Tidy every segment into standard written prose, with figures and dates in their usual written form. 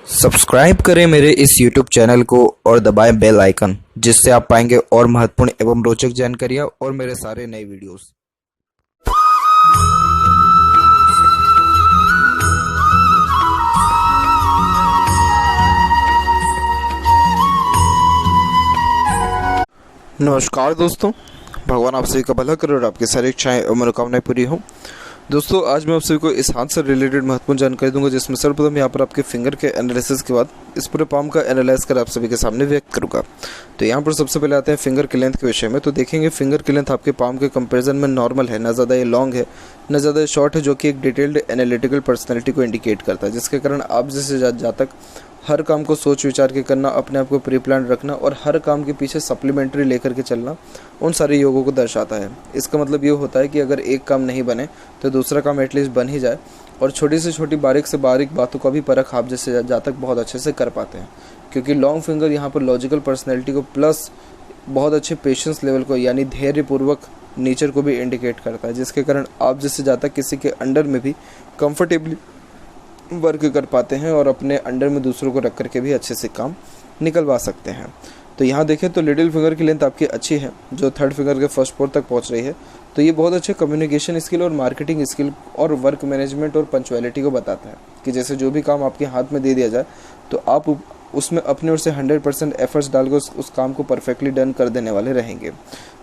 Subscribe करें मेरे इस YouTube चैनल को और दबाएं बेल आइकन, जिससे आप पाएंगे और महत्वपूर्ण एवं रोचक जानकारियां और मेरे सारे नए वीडियोस। नमस्कार दोस्तों, भगवान आप सभी का भला करे और आपकी सारी इच्छाएं और मनोकामनाएं पूरी हों। दोस्तों, आज मैं आप सभी को इस हाथ से रिलेटेड महत्वपूर्ण जानकारी दूंगा, जिसमें सर्वप्रथम यहाँ पर आपके फिंगर के एनालिसिस के बाद इस पूरे पाम का एनालाइज कर आप सभी के सामने व्यक्त करूंगा। तो यहाँ पर सबसे पहले आते हैं फिंगर की लेंथ के विषय में। तो देखेंगे फिंगर की लेंथ आपके पाम के कंपैरिजन में नॉर्मल है, ना ज़्यादा ये लॉन्ग है ना ज़्यादा ये शॉर्ट है, जो कि एक डिटेल्ड एनालिटिकल पर्सनैलिटी को इंडिकेट करता है, जिसके कारण आप जैसे जहाँ तक हर काम को सोच विचार के करना, अपने आप को प्री प्लान रखना और हर काम के पीछे सप्लीमेंट्री लेकर के चलना, उन सारे योगों को दर्शाता है। इसका मतलब ये होता है कि अगर एक काम नहीं बने तो दूसरा काम एटलीस्ट बन ही जाए, और छोटी से छोटी बारीक से बारीक बातों का भी परख आप जैसे जहाँ तक बहुत अच्छे से कर पाते हैं, क्योंकि लॉन्ग फिंगर यहाँ पर लॉजिकल पर्सनैलिटी को प्लस बहुत अच्छे पेशेंस लेवल को यानी धैर्यपूर्वक नेचर को भी इंडिकेट करता है, जिसके कारण आप जैसे जहाँ तक किसी के अंडर में भी कंफर्टेबली वर्क कर पाते हैं और अपने अंडर में दूसरों को रख करके भी अच्छे से काम निकलवा सकते हैं। तो यहाँ देखें तो लिटिल फिंगर की लेंथ आपकी अच्छी है, जो थर्ड फिंगर के फर्स्ट फोर तक पहुँच रही है। तो ये बहुत अच्छे कम्युनिकेशन स्किल और मार्केटिंग स्किल और वर्क मैनेजमेंट और पंचुअलिटी को बताता है कि जैसे जो भी काम आपके हाथ में दे दिया जाए तो आप उसमें अपने ओर से 100% एफर्ट्स डालकर उस काम को परफेक्टली डन कर देने वाले रहेंगे।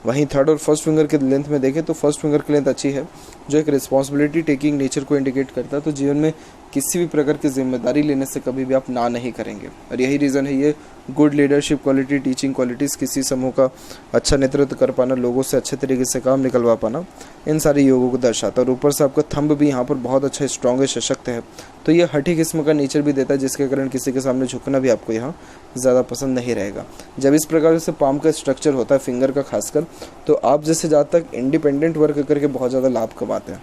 वहीं थर्ड और फर्स्ट फिंगर के लेंथ में देखें तो फर्स्ट फिंगर की लेंथ अच्छी है, जो एक रिस्पॉन्सिबिलिटी टेकिंग नेचर को इंडिकेट करता है। तो जीवन में किसी भी प्रकार की जिम्मेदारी लेने से कभी भी आप ना नहीं करेंगे, और यही रीज़न है ये good leadership quality, teaching qualities, किसी समूह का अच्छा नेतृत्व कर पाना, लोगों से अच्छे तरीके से काम निकलवा पाना, इन सारी योगों को दर्शाता है। और ऊपर से आपका थंब भी यहाँ पर बहुत अच्छा स्ट्रॉन्ग है, सशक्त है, तो ये हठी किस्म का नेचर भी देता है, जिसके कारण किसी के सामने झुकना भी आपको यहाँ ज़्यादा पसंद नहीं रहेगा। जब इस प्रकार से पाम का स्ट्रक्चर होता है फिंगर का खासकर, तो आप जैसे जहाँ तक इंडिपेंडेंट वर्क करके बहुत ज़्यादा लाभ कमाते हैं।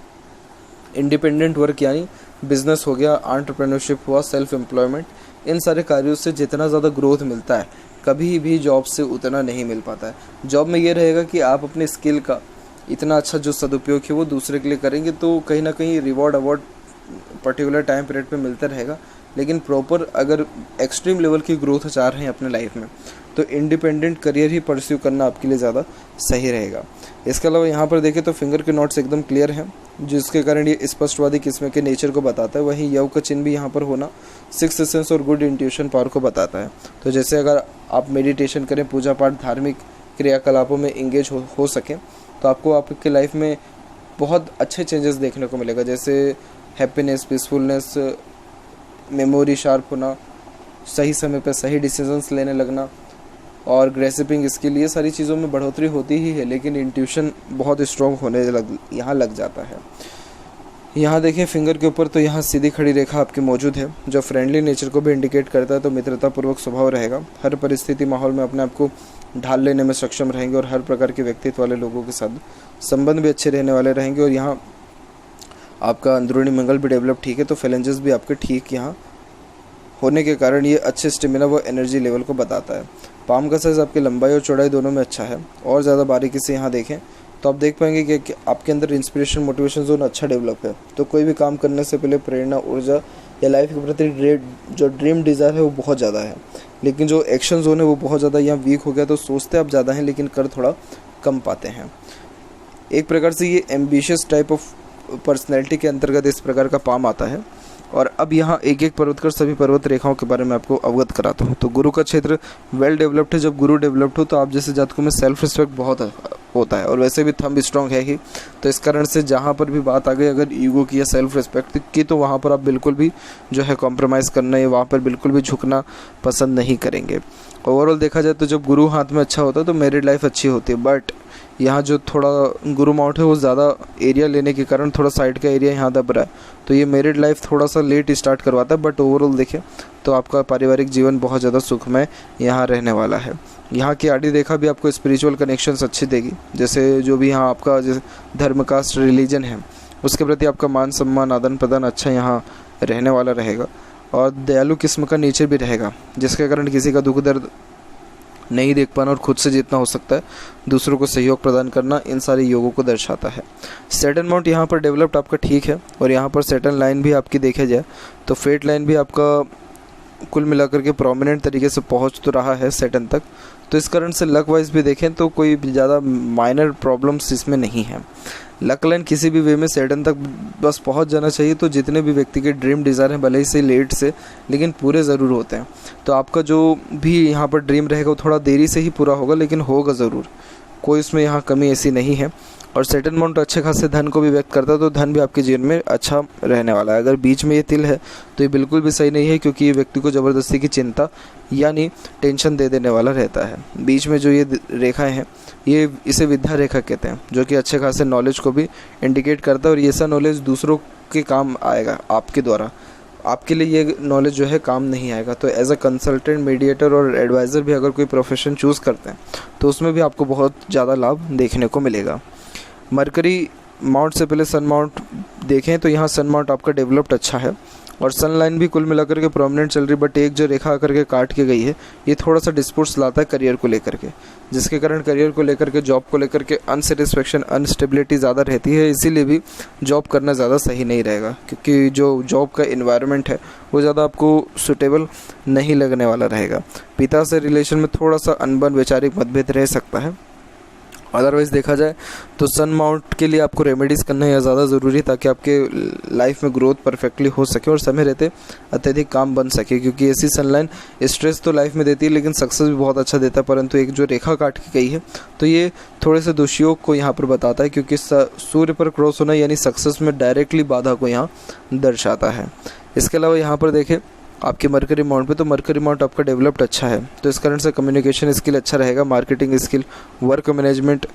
इंडिपेंडेंट वर्क यानी बिजनेस हो गया, एंटरप्रेन्योरशिप हुआ, सेल्फ एम्प्लॉयमेंट, इन सारे कार्यों से जितना ज़्यादा ग्रोथ मिलता है कभी भी जॉब से उतना नहीं मिल पाता है। जॉब में ये रहेगा कि आप अपने स्किल का इतना अच्छा जो सदुपयोग है वो दूसरे के लिए करेंगे, तो कहीं ना कहीं reward award particular time period पे मिलता रहेगा। लेकिन प्रॉपर अगर एक्सट्रीम लेवल की ग्रोथ चाह रहे हैं अपने लाइफ में, तो इंडिपेंडेंट करियर ही परस्यू करना आपके लिए ज़्यादा सही रहेगा। इसके अलावा यहाँ पर देखें तो फिंगर के नोट्स एकदम क्लियर हैं, जिसके कारण ये स्पष्टवादी किस्म के नेचर को बताता है। वहीं यव का चिन्ह भी यहाँ पर होना सिक्स्थ सेंस और गुड इंट्यूशन पावर को बताता है। तो जैसे अगर आप मेडिटेशन करें, पूजा पाठ, धार्मिक क्रियाकलापों में इंगेज हो सकें, तो आपको आपके लाइफ में बहुत अच्छे चेंजेस देखने को मिलेगा, जैसे हैप्पीनेस, पीसफुलनेस, मेमोरी शार्प होना, सही समय पर सही डिसीजंस लेने लगना और ग्रेसिपिंग स्किल, ये सारी चीज़ों में बढ़ोतरी होती ही है। लेकिन इंट्यूशन बहुत स्ट्रॉन्ग होने यहाँ लग जाता है। यहाँ देखें फिंगर के ऊपर तो यहाँ सीधी खड़ी रेखा आपकी मौजूद है, जो फ्रेंडली नेचर को भी इंडिकेट करता है। तो मित्रतापूर्वक स्वभाव रहेगा, हर परिस्थिति माहौल में अपने आप को ढाल लेने में सक्षम रहेंगे और हर प्रकार के व्यक्तित्व वाले लोगों के साथ संबंध भी अच्छे रहने वाले रहेंगे। और यहाँ आपका अंदरूनी मंगल भी डेवलप ठीक है, तो फैलेंजेस भी आपके ठीक यहाँ होने के कारण ये अच्छे स्टेमिना व एनर्जी लेवल को बताता है। पाम का साइज़ आपकी लंबाई और चौड़ाई दोनों में अच्छा है, और ज़्यादा बारीकी से यहाँ देखें तो आप देख पाएंगे कि आपके अंदर इंस्पिरेशन, मोटिवेशन जोन अच्छा डेवलप है। तो कोई भी काम करने से पहले प्रेरणा, ऊर्जा या लाइफ के प्रति जो ड्रीम डिज़ायर है वो बहुत ज़्यादा है, लेकिन जो एक्शन जोन है वो बहुत ज़्यादा यहाँ वीक हो गया। तो सोचते आप ज़्यादा हैं लेकिन कर थोड़ा कम पाते हैं। एक प्रकार से ये एम्बिशियस टाइप ऑफ पर्सनैलिटी के अंतर्गत इस प्रकार का पाम आता है। और अब यहाँ एक एक पर्वत कर सभी पर्वत रेखाओं के बारे में आपको अवगत कराता हूँ। तो गुरु का क्षेत्र वेल डेवलप्ड है। जब गुरु डेवलप्ड हो तो आप जैसे जातकों में सेल्फ रिस्पेक्ट बहुत होता है, और वैसे भी थंब स्ट्रॉन्ग है ही, तो इस कारण से जहाँ पर भी बात आ गई अगर ईगो की या सेल्फ रिस्पेक्ट की, तो वहाँ पर आप बिल्कुल भी जो है कॉम्प्रोमाइज़ करना या वहाँ पर बिल्कुल भी झुकना पसंद नहीं करेंगे। ओवरऑल देखा जाए तो जब गुरु हाथ में अच्छा होता है तो मैरिड लाइफ अच्छी होती है, बट यहाँ जो थोड़ा गुरु माउंट है वो ज़्यादा एरिया लेने के कारण थोड़ा साइड का एरिया यहाँ दब रहा है, तो ये मैरिड लाइफ थोड़ा सा लेट स्टार्ट करवाता है। बट ओवरऑल देखें तो आपका पारिवारिक जीवन बहुत ज़्यादा सुखमय यहाँ रहने वाला है। यहाँ की आड़ी रेखा भी आपको स्पिरिचुअल कनेक्शंस अच्छी देगी, जैसे जो भी यहाँ आपका जैसे धर्म, कास्ट, रिलीजन है उसके प्रति आपका मान सम्मान, आदान प्रदान अच्छा यहाँ रहने वाला रहेगा। और दयालु किस्म का नेचर भी रहेगा, जिसके कारण किसी का दुख दर्द नहीं देख पाना और खुद से जितना हो सकता है दूसरों को सहयोग प्रदान करना, इन सारे योगों को दर्शाता है। सैटर्न माउंट यहाँ पर डेवलप्ड आपका ठीक है, और यहाँ पर सैटर्न लाइन भी आपकी देखा जाए तो फेट लाइन भी आपका कुल मिलाकर के प्रोमिनेंट तरीके से पहुंच तो रहा है सेटन तक, तो इस कारण से लक वाइज भी देखें तो कोई ज़्यादा माइनर प्रॉब्लम्स इसमें नहीं है। लक लाइन किसी भी वे में सेटन तक बस पहुंच जाना चाहिए, तो जितने भी व्यक्ति के ड्रीम डिज़ायर हैं भले ही से लेट से लेकिन पूरे ज़रूर होते हैं। तो आपका जो भी यहाँ पर ड्रीम रहेगा वो थोड़ा देरी से ही पूरा होगा, लेकिन होगा ज़रूर, कोई इसमें यहाँ कमी ऐसी नहीं है। और सेटन माउंट अच्छे खासे धन को भी व्यक्त करता है, तो धन भी आपके जीवन में अच्छा रहने वाला है। अगर बीच में ये तिल है तो ये बिल्कुल भी सही नहीं है, क्योंकि ये व्यक्ति को ज़बरदस्ती की चिंता यानी टेंशन दे देने वाला रहता है। बीच में जो ये रेखाएं हैं ये इसे विद्या रेखा कहते हैं, जो कि अच्छे खासे नॉलेज को भी इंडिकेट करता है, और ये ऐसा नॉलेज दूसरों के काम आएगा आपके द्वारा, आपके लिए ये नॉलेज जो है काम नहीं आएगा। तो एज अ कंसल्टेंट, मीडिएटर और एडवाइज़र भी अगर कोई प्रोफेशन चूज़ करते हैं तो उसमें भी आपको बहुत ज़्यादा लाभ देखने को मिलेगा। मरकरी माउंट से पहले सन माउंट देखें तो यहाँ सन माउंट आपका डेवलप्ड अच्छा है, और सन लाइन भी कुल मिलाकर के प्रोमिनेंट चल रही, बट एक जो रेखा आकर के काट के गई है ये थोड़ा सा डिस्प्यूट्स लाता है करियर को लेकर के, जिसके कारण करियर को लेकर के, जॉब को लेकर के अनसेटिस्फेक्शन, अनस्टेबिलिटी ज़्यादा रहती है। इसीलिए भी जॉब करना ज़्यादा सही नहीं रहेगा, क्योंकि जो जॉब का इन्वायरमेंट है वो ज़्यादा आपको सुटेबल नहीं लगने वाला रहेगा। पिता से रिलेशन में थोड़ा सा अनबन, वैचारिक मतभेद रह सकता है। अदरवाइज़ देखा जाए तो सन माउंट के लिए आपको रेमेडीज़ करना यह ज़्यादा ज़रूरी है, ताकि आपके लाइफ में ग्रोथ परफेक्टली हो सके और समय रहते अत्यधिक काम बन सके। क्योंकि ऐसी सनलाइन स्ट्रेस तो लाइफ में देती है, लेकिन सक्सेस भी बहुत अच्छा देता है। परंतु एक जो रेखा काट के गई है तो ये थोड़े से दोषियों को यहाँ पर बताता है, क्योंकि सूर्य पर क्रॉस होना यानी सक्सेस में डायरेक्टली बाधा को यहाँ दर्शाता है। इसके अलावा यहाँ पर देखें आपके मरकरी माउंट पे, तो मरकरी माउंट आपका डेवलप्ड अच्छा है, तो इस कारण से कम्युनिकेशन स्किल अच्छा रहेगा, मार्केटिंग स्किल, वर्क मैनेजमेंट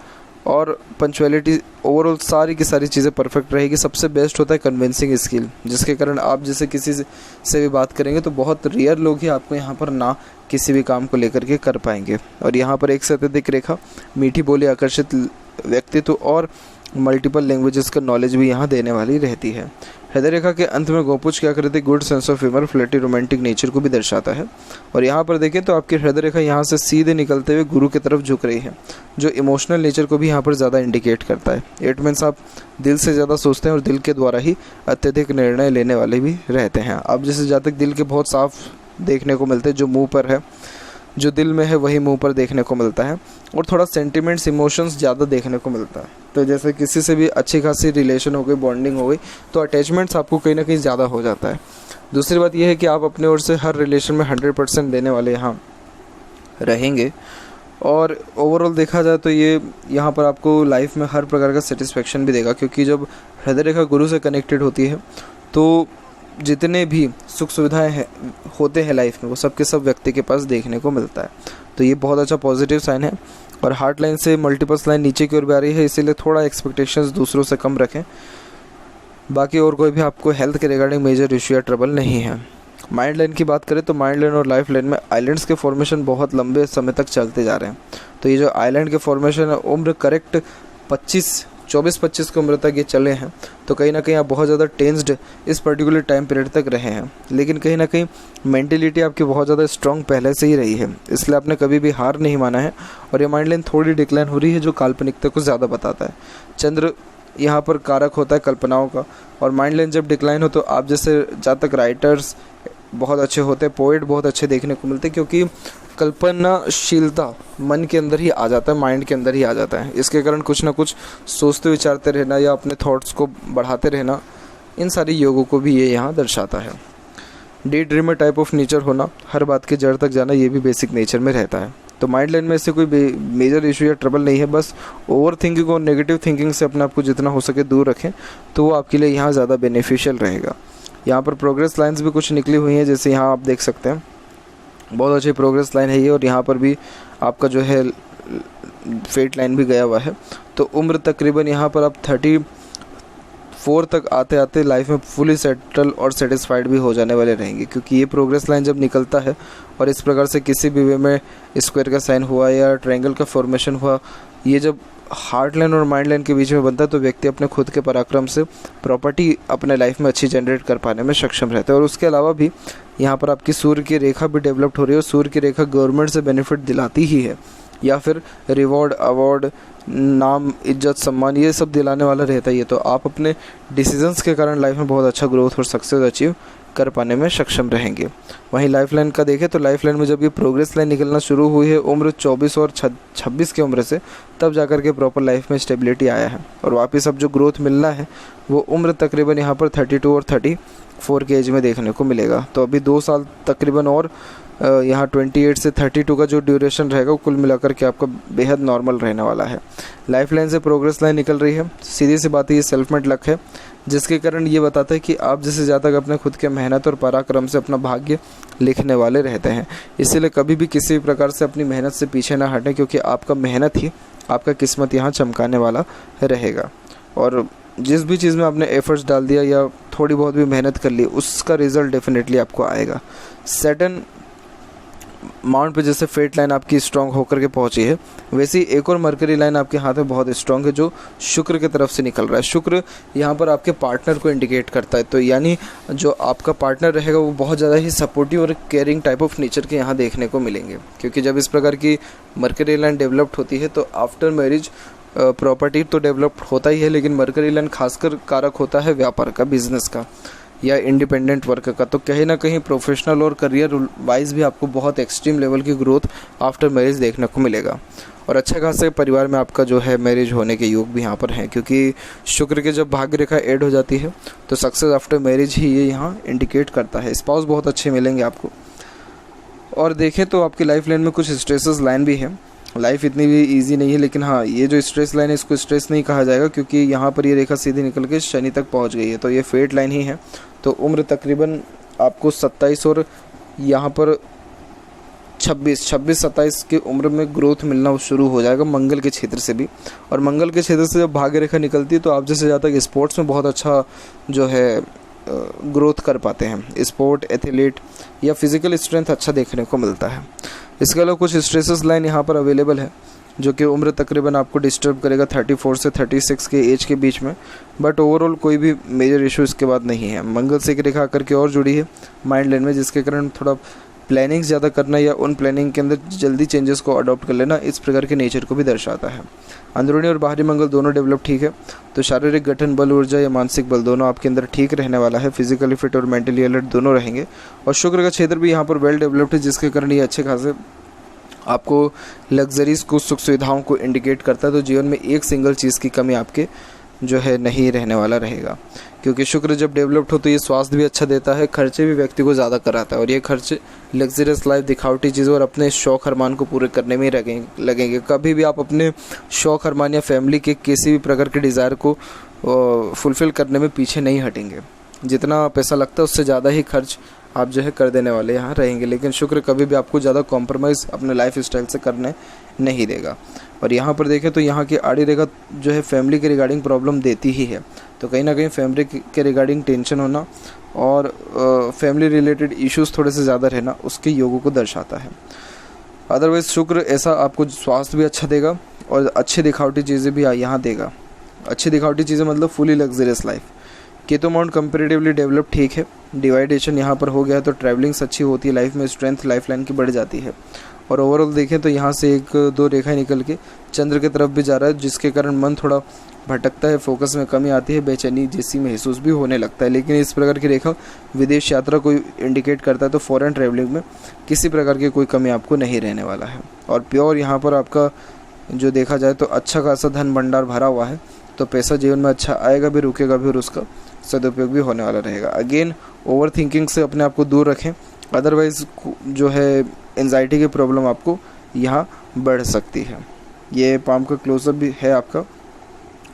और पंचुअलिटी, ओवरऑल सारी की सारी चीज़ें परफेक्ट रहेगी। सबसे बेस्ट होता है कन्विंसिंग स्किल, जिसके कारण आप जैसे किसी से भी बात करेंगे तो बहुत रेयर लोग ही आपको यहाँ पर ना किसी भी काम को लेकर के कर पाएंगे। और यहाँ पर एक से अत्यधिक रेखा, मीठी बोली, आकर्षित व्यक्तित्व और मल्टीपल लैंग्वेजेस का नॉलेज भी यहाँ देने वाली रहती है। हृदय रेखा के अंत में गोपुच क्या करते, good sense of humour, flirty, romantic nature को भी दर्शाता है। और यहाँ पर देखें तो आपकी हृदय रेखा यहाँ से सीधे निकलते हुए गुरु की तरफ झुक रही है, जो इमोशनल नेचर को भी यहाँ पर ज़्यादा इंडिकेट करता है। इट मीन्स आप दिल से ज़्यादा सोचते हैं और दिल के द्वारा ही अत्यधिक निर्णय लेने वाले भी रहते हैं। आप जैसे जातक दिल के बहुत साफ देखने को मिलते हैं, जो मुँह पर है, जो दिल में है वही मुंह पर देखने को मिलता है, और थोड़ा सेंटिमेंट्स, इमोशंस ज़्यादा देखने को मिलता है। तो जैसे किसी से भी अच्छी खासी रिलेशन हो गई, बॉन्डिंग हो गई, तो अटैचमेंट्स आपको कहीं ना कहीं ज़्यादा हो जाता है। दूसरी बात यह है कि आप अपने ओर से हर रिलेशन में 100% देने वाले यहाँ रहेंगे, और ओवरऑल देखा जाए तो ये यहाँ पर आपको लाइफ में हर प्रकार का सेटिस्फेक्शन भी देगा, क्योंकि जब हृदय रेखा गुरु से कनेक्टेड होती है तो जितने भी सुख सुविधाएं होते हैं लाइफ में वो सब के सब व्यक्ति के पास देखने को मिलता है। तो ये बहुत अच्छा पॉजिटिव साइन है। और हार्ट लाइन से मल्टीपल्स लाइन नीचे की ओर भी आ रही है, इसीलिए थोड़ा एक्सपेक्टेशंस दूसरों से कम रखें। बाकी और कोई भी आपको हेल्थ के रिगार्डिंग मेजर इशू या ट्रबल नहीं है। माइंड लाइन की बात करें तो माइंड लाइन और लाइफ लाइन में आइलैंड्स के फॉर्मेशन बहुत लंबे समय तक चलते जा रहे हैं। तो ये जो आइलैंड के फॉर्मेशन है, उम्र करेक्ट 24-25 की उम्र तक ये चले हैं, तो कहीं ना कहीं आप बहुत ज़्यादा टेंस्ड इस पर्टिकुलर टाइम पीरियड तक रहे हैं। लेकिन कहीं ना कहीं मेंटेलिटी आपकी बहुत ज़्यादा स्ट्रॉन्ग पहले से ही रही है, इसलिए आपने कभी भी हार नहीं माना है। और ये माइंड लाइन थोड़ी डिक्लाइन हो रही है, जो काल्पनिकता को ज़्यादा बताता है। चंद्र यहाँ पर कारक होता है कल्पनाओं का, और माइंड लाइन जब डिक्लाइन हो तो आप जैसे जातक राइटर्स बहुत अच्छे होते हैं, पोएट बहुत अच्छे देखने को मिलते हैं, क्योंकि कल्पनाशीलता मन के अंदर ही आ जाता है, माइंड के अंदर ही आ जाता है। इसके कारण कुछ ना कुछ सोचते विचारते रहना या अपने थॉट्स को बढ़ाते रहना, इन सारी योगों को भी ये यहाँ दर्शाता है। Day dreamer type of nature होना, हर बात की जड़ तक जाना, ये भी बेसिक नेचर में रहता है। तो माइंड लाइन में ऐसे कोई मेजर इशू या ट्रबल नहीं है, बस ओवर थिंकिंग और नेगेटिव थिंकिंग से अपने आप को जितना हो सके दूर रखें, तो वो आपके लिए यहाँ ज़्यादा बेनिफिशियल रहेगा। यहाँ पर प्रोग्रेस लाइन्स भी कुछ निकली हुई हैं, जैसे यहाँ आप देख सकते हैं बहुत अच्छी प्रोग्रेस लाइन है ये, और यहाँ पर भी आपका जो है फेट लाइन भी गया हुआ है। तो उम्र तकरीबन यहाँ पर आप 34 तक आते आते लाइफ में फुली सेटल और सेटिस्फाइड भी हो जाने वाले रहेंगे, क्योंकि ये प्रोग्रेस लाइन जब निकलता है और इस प्रकार से किसी भी वे में स्क्वायर का साइन हुआ या ट्रायंगल का फॉर्मेशन हुआ, ये जब हार्ट लाइन और माइंड लाइन के बीच में बनता है, तो व्यक्ति अपने खुद के पराक्रम से प्रॉपर्टी अपने लाइफ में अच्छी जनरेट कर पाने में सक्षम रहता है। और उसके अलावा भी यहाँ पर आपकी सूर्य की रेखा भी डेवलप्ड हो रही है, और सूर्य की रेखा गवर्नमेंट से बेनिफिट दिलाती ही है, या फिर रिवॉर्ड, अवार्ड, नाम, इज्जत, सम्मान, ये सब दिलाने वाला रहता ही है। तो आप अपने डिसीजंस के कारण लाइफ में बहुत अच्छा ग्रोथ और सक्सेस अचीव कर पाने में सक्षम रहेंगे। वहीं लाइफ लाइन का देखें तो लाइफ लाइन में जब ये प्रोग्रेस लाइन निकलना शुरू हुई है उम्र 24 और 26 की उम्र से, तब जाकर के प्रॉपर लाइफ में स्टेबिलिटी आया है। और वापस अब जो ग्रोथ मिलना है वो उम्र तकरीबन यहाँ पर 32 और 34 के एज में देखने को मिलेगा। तो अभी 2 साल तकरीबन और यहाँ 28 से 32 का जो ड्यूरेशन रहेगा वो कुल मिलाकर के आपका बेहद नॉर्मल रहने वाला है। लाइफ लाइन से प्रोग्रेस लाइन निकल रही है, सीधी सी बात है ये सेल्फ मेड लक है, जिसके कारण ये बताता है कि आप जैसे ज़्यादा अपने खुद के मेहनत और पराक्रम से अपना भाग्य लिखने वाले रहते हैं। इसीलिए कभी भी किसी भी प्रकार से अपनी मेहनत से पीछे ना हटें, क्योंकि आपका मेहनत ही आपका किस्मत यहाँ चमकाने वाला रहेगा। और जिस भी चीज़ में आपने एफर्ट्स डाल दिया या थोड़ी बहुत भी मेहनत कर ली, उसका रिज़ल्ट डेफिनेटली आपको आएगा। सैटर्न माउंट पे जैसे फेट लाइन आपकी स्ट्रॉन्ग होकर के पहुंची है, वैसे ही एक और मरकरी लाइन आपके हाथ में बहुत स्ट्रॉन्ग है जो शुक्र की तरफ से निकल रहा है। शुक्र यहाँ पर आपके पार्टनर को इंडिकेट करता है, तो यानी जो आपका पार्टनर रहेगा वो बहुत ज़्यादा ही सपोर्टिव और केयरिंग टाइप ऑफ नेचर के यहाँ देखने को मिलेंगे। क्योंकि जब इस प्रकार की मरकरी लाइन डेवलप्ड होती है तो आफ्टर मैरिज प्रॉपर्टी तो डेवलप होता ही है, लेकिन मरकरी लाइन खासकर कारक होता है व्यापार का, बिजनेस का या इंडिपेंडेंट वर्क का। तो कहीं ना कहीं प्रोफेशनल और करियर वाइज भी आपको बहुत एक्सट्रीम लेवल की ग्रोथ आफ्टर मैरिज देखने को मिलेगा। और अच्छा खासा परिवार में आपका जो है मैरिज होने के योग भी यहाँ पर हैं, क्योंकि शुक्र के जब भाग्य रेखा ऐड हो जाती है तो सक्सेस आफ्टर मैरिज ही ये यहाँ इंडिकेट करता है। स्पाउस बहुत अच्छे मिलेंगे आपको। और देखें तो आपकी लाइफ लाइन में कुछ स्ट्रेसेस लाइन भी है। लाइफ इतनी भी इजी नहीं है, लेकिन हाँ ये जो स्ट्रेस लाइन है इसको स्ट्रेस नहीं कहा जाएगा, क्योंकि यहाँ पर ये रेखा सीधी निकल के शनि तक पहुँच गई है, तो ये फेट लाइन ही है। तो उम्र तकरीबन आपको 27 और यहाँ पर 26-27 की उम्र में ग्रोथ मिलना शुरू हो जाएगा मंगल के क्षेत्र से भी। और मंगल के क्षेत्र से जब भाग्य रेखा निकलती है तो आप जैसे ज़्यादा स्पोर्ट्स में बहुत अच्छा जो है ग्रोथ कर पाते हैं। स्पोर्ट, एथलीट या फिज़िकल स्ट्रेंथ अच्छा देखने को मिलता है। इसके अलावा कुछ स्ट्रेसेस लाइन यहाँ पर अवेलेबल है जो कि उम्र तकरीबन आपको डिस्टर्ब करेगा 34 से 36 के एज के बीच में, बट ओवरऑल कोई भी मेजर इशू इसके बाद नहीं है। मंगल से एक रेखा आकर के और जुड़ी है माइंड लाइन में, जिसके कारण थोड़ा प्लानिंग ज़्यादा करना या उन प्लानिंग के अंदर जल्दी चेंजेस को अडॉप्ट कर लेना इस प्रकार के नेचर को भी दर्शाता है। अंदरूनी और बाहरी मंगल दोनों डेवलप ठीक है, तो शारीरिक गठन, बल, ऊर्जा या मानसिक बल दोनों आपके अंदर ठीक रहने वाला है। फिजिकली फिट और मेंटली अलर्ट दोनों रहेंगे। और शुक्र का क्षेत्र भी यहाँ पर वेल डेवलप्ड है, जिसके कारण ये अच्छे खासे आपको लग्जरीज को, सुख सुविधाओं को इंडिकेट करता है। तो जीवन में एक सिंगल चीज़ की कमी आपके जो है नहीं रहने वाला रहेगा, क्योंकि शुक्र जब डेवलप्ड हो तो ये स्वास्थ्य भी अच्छा देता है, खर्चे भी व्यक्ति को ज़्यादा कराता है। और ये खर्चे लग्जरियस लाइफ, दिखावटी चीज़ों और अपने शौक अरमान को पूरे करने में ही लगेंगे। कभी भी आप अपने शौक अरमान या फैमिली के किसी भी प्रकार के डिज़ायर को फुलफ़िल करने में पीछे नहीं हटेंगे। जितना पैसा लगता है उससे ज़्यादा ही खर्च आप जो है कर देने वाले यहाँ रहेंगे। लेकिन शुक्र कभी भी आपको ज़्यादा कॉम्प्रोमाइज़ अपने लाइफ स्टाइल से करने नहीं देगा। और यहाँ पर देखें तो यहाँ की आड़ी रेखा जो है फैमिली के रिगार्डिंग प्रॉब्लम देती ही है, तो कहीं ना कहीं फैमिली के रिगार्डिंग टेंशन होना और फैमिली रिलेटेड इश्यूज़ थोड़े से ज़्यादा रहना उसके योगों को दर्शाता है। अदरवाइज़ शुक्र ऐसा आपको स्वास्थ्य भी अच्छा देगा और अच्छी दिखावटी चीज़ें भी यहाँ देगा। अच्छी दिखावटी चीज़ें मतलब fully luxurious life. Ketu mount comparatively develop ठीक है, डिवाइडेशन यहाँ पर हो गया है तो ट्रैवलिंग्स अच्छी होती है, लाइफ में स्ट्रेंथ लाइफ लाइन की बढ़ जाती है। और ओवरऑल देखें तो यहाँ से 1-2 रेखाएं निकल के चंद्र की तरफ भी जा रहा है, जिसके कारण मन थोड़ा भटकता है, फोकस में कमी आती है, बेचैनी जैसी महसूस भी होने लगता है। लेकिन इस प्रकार की रेखा विदेश यात्रा को इंडिकेट करता है, तो फॉरेन ट्रैवलिंग में किसी प्रकार की कोई कमी आपको नहीं रहने वाला है। और प्योर यहाँ पर आपका जो देखा जाए तो अच्छा खासा धन भंडार भरा हुआ है, तो पैसा जीवन में अच्छा आएगा भी, रुकेगा भी और उसका सदुपयोग भी होने वाला रहेगा। अगेन ओवर थिंकिंग से अपने आप को दूर रखें, अदरवाइज़ जो है एंजाइटी की प्रॉब्लम आपको यहाँ बढ़ सकती है। ये पाम का क्लोजअप भी है आपका।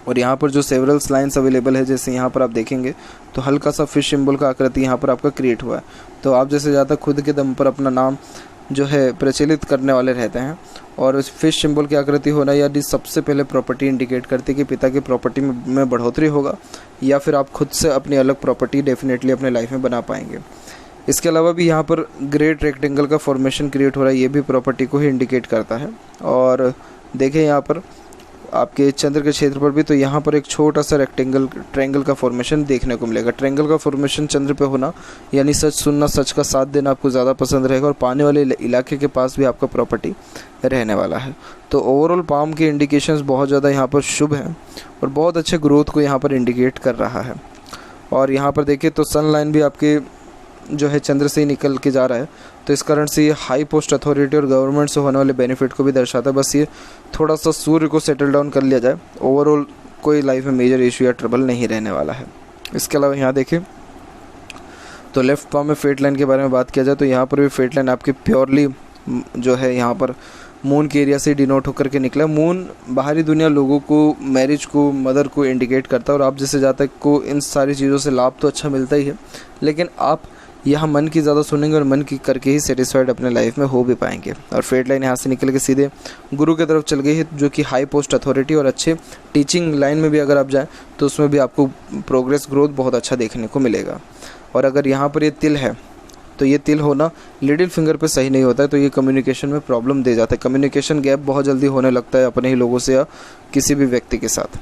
और यहाँ पर जो सेवरल लाइन्स अवेलेबल है, जैसे यहाँ पर आप देखेंगे तो हल्का सा फिश सिंबल का आकृति यहाँ पर आपका क्रिएट हुआ है। तो आप जैसे ज़्यादा खुद के दम पर अपना नाम जो है प्रचलित करने वाले रहते हैं, और फिश सिंबल की आकृति होना यदि सबसे पहले प्रॉपर्टी इंडिकेट करती है कि पिता की प्रॉपर्टी में बढ़ोतरी होगा, या फिर आप खुद से अपनी अलग प्रॉपर्टी डेफिनेटली अपने लाइफ में बना पाएंगे। इसके अलावा भी यहाँ पर ग्रेट रेक्टेंगल का फॉर्मेशन क्रिएट हो रहा है, ये भी प्रॉपर्टी को ही इंडिकेट करता है। और देखें यहाँ पर आपके चंद्र के क्षेत्र पर भी, तो यहाँ पर एक छोटा सा ट्रायंगल का फॉर्मेशन देखने को मिलेगा। ट्रायंगल का फॉर्मेशन चंद्र पे होना यानी सच सुनना, सच का साथ देना आपको ज़्यादा पसंद रहेगा, और पानी वाले इलाके के पास भी आपका प्रॉपर्टी रहने वाला है। तो ओवरऑल पाम के इंडिकेशंस बहुत ज़्यादा यहाँ पर शुभ हैं और बहुत अच्छे ग्रोथ को यहाँ पर इंडिकेट कर रहा है। और यहाँ पर देखिए तो सन लाइन भी आपके जो है चंद्र से ही निकल के जा रहा है, तो इस कारण से ये हाई पोस्ट अथॉरिटी और गवर्नमेंट से होने वाले बेनिफिट को भी दर्शाता है। बस ये थोड़ा सा सूर्य को सेटल डाउन कर लिया जाए, ओवरऑल कोई लाइफ में मेजर इशू या ट्रबल नहीं रहने वाला है। इसके अलावा यहाँ देखें तो लेफ्ट पाम में फेट लाइन के बारे में बात किया जाए तो यहाँ पर भी फेट लाइन आपकी प्योरली जो है यहाँ पर मून के एरिया से डिनोट होकर के निकला। मून बाहरी दुनिया, लोगों को, मैरिज को, मदर को इंडिकेट करता है और आप जैसे जातक को इन सारी चीज़ों से लाभ तो अच्छा मिलता ही है, लेकिन आप यहाँ मन की ज़्यादा सुनेंगे और मन की करके ही सेटिस्फाइड अपने लाइफ में हो भी पाएंगे। और फेट लाइन यहाँ से निकल के सीधे गुरु की तरफ चल गई है, जो कि हाई पोस्ट अथॉरिटी और अच्छे टीचिंग लाइन में भी अगर आप जाएँ तो उसमें भी आपको प्रोग्रेस, ग्रोथ बहुत अच्छा देखने को मिलेगा। और अगर यहाँ पर ये तिल है तो ये तिल होना लिटिल फिंगर पे सही नहीं होता है, तो ये कम्युनिकेशन में प्रॉब्लम दे जाता है। कम्युनिकेशन गैप बहुत जल्दी होने लगता है अपने ही लोगों से या किसी भी व्यक्ति के साथ।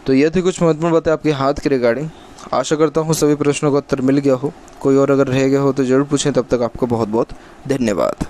तो ये थी कुछ महत्वपूर्ण बातें आपके हाथ के रिगार्डिंग। आशा करता हूँ सभी प्रश्नों का उत्तर मिल गया हो। कोई और अगर रह गया हो तो ज़रूर पूछें। तब तक आपको बहुत बहुत धन्यवाद।